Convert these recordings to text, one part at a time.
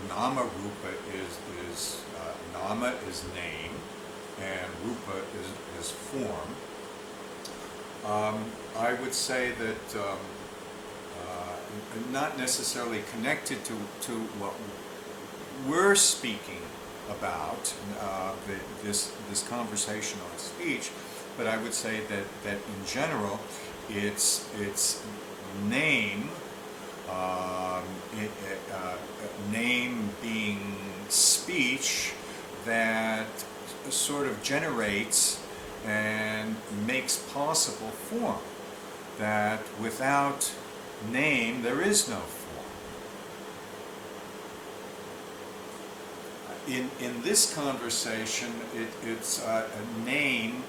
Nama rupa is nama is name, and rupa is form. I would say that not necessarily connected to what we're speaking about, this conversation on speech, but I would say that in general, it's name. Name being speech that sort of generates and makes possible form. That without name there is no form. In this conversation, it's a name.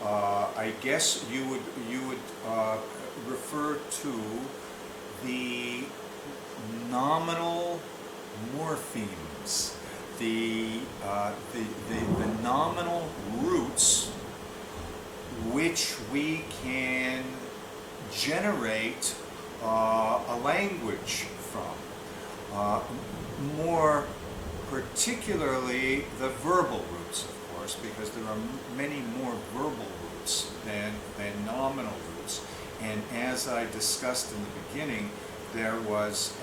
I guess you would refer to the nominal morphemes, the nominal roots which we can generate a language from. More particularly the verbal roots, of course, because there are many more verbal roots than nominal roots. And as I discussed in the beginning, there was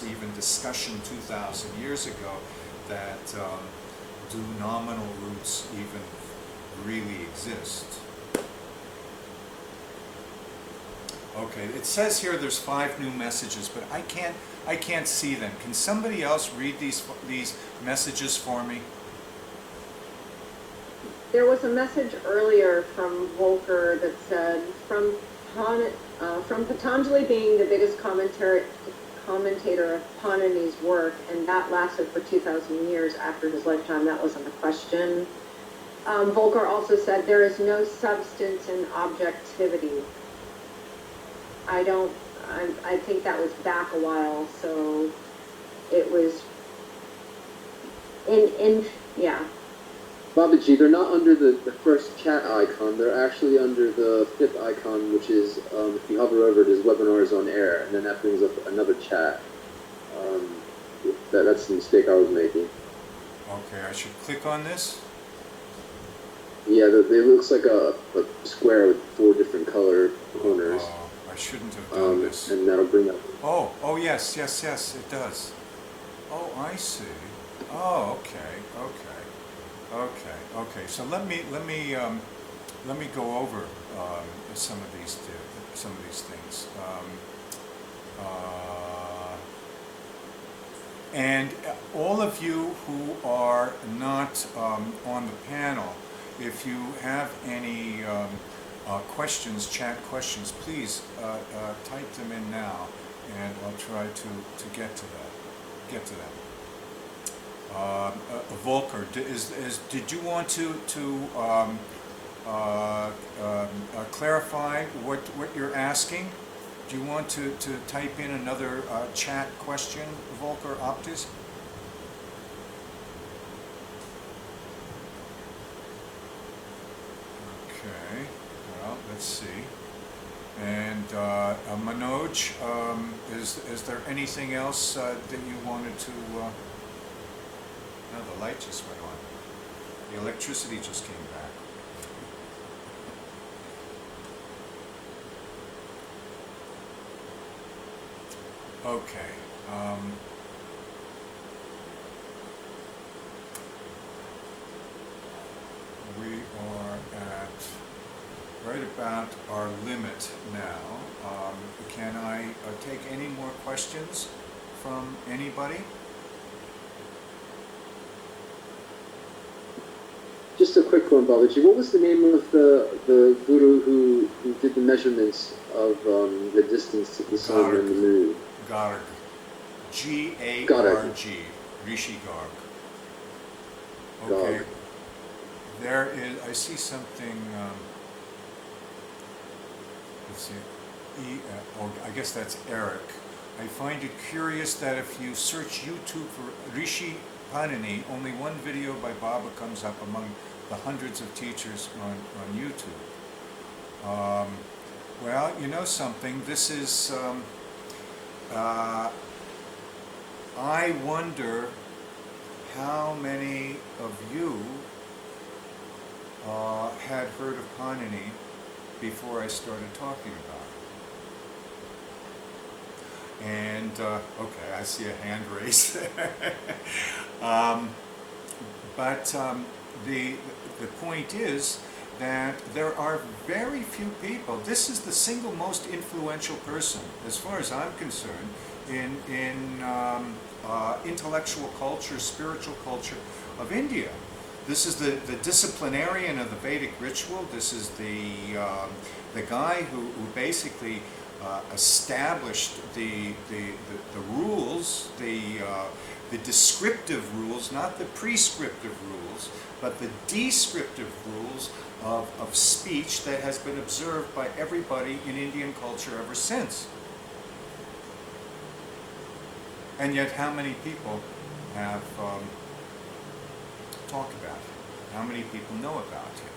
even discussion 2,000 years ago that do nominal roots even really exist? Okay, it says here there's 5 new messages, but I can't see them. Can somebody else read these messages for me? There was a message earlier from Volker that said, from Patanjali being the biggest commentator of Pāṇini's work, and that lasted for 2,000 years after his lifetime. That wasn't a question. Volker also said there is no substance in objectivity. I think that was back a while, so it was yeah. Babaji, they're not under the first chat icon, they're actually under the 5th icon, which is, if you hover over it, is webinars on air, and then that brings up another chat. That's the mistake I was making. Okay, I should click on this? Yeah, it looks like a square with 4 different color corners. Oh, I shouldn't have done this. And that'll bring up... Oh, yes, it does. Oh, I see. Oh, okay. So let me go over some of these things. And all of you who are not on the panel, if you have any questions, chat questions, please type them in now, and I'll try to get to them. Volker, did you want to clarify what you're asking? Do you want to type in another chat question, Volker Optis? Okay, well, let's see. And Manoj, is there anything else that you wanted to... No, the light just went on. The electricity just came back. Okay. We are at right about our limit now. Can I take any more questions from anybody? Just a quick one, Babaji. What was the name of the guru who did the measurements of the distance to the sun and the moon? Garg. G-A-R-G. Rishi Garg. Okay. Garg. There is, I see something, let's see, I guess that's Eric. I find it curious that if you search YouTube for Rishi Panini, only one video by Baba comes up among the hundreds of teachers on YouTube. Um, well, you know something, this is, I wonder how many of you had heard of Pāṇini before I started talking about it. And, okay, I see a hand raise there. The point is that there are very few people. This is the single most influential person, as far as I'm concerned, in intellectual culture, spiritual culture of India. This is the disciplinarian of the Vedic ritual. This is the guy who basically established the rules, the descriptive rules, not the prescriptive rules, but the descriptive rules of speech that has been observed by everybody in Indian culture ever since. And yet, how many people have talked about him? How many people know about him?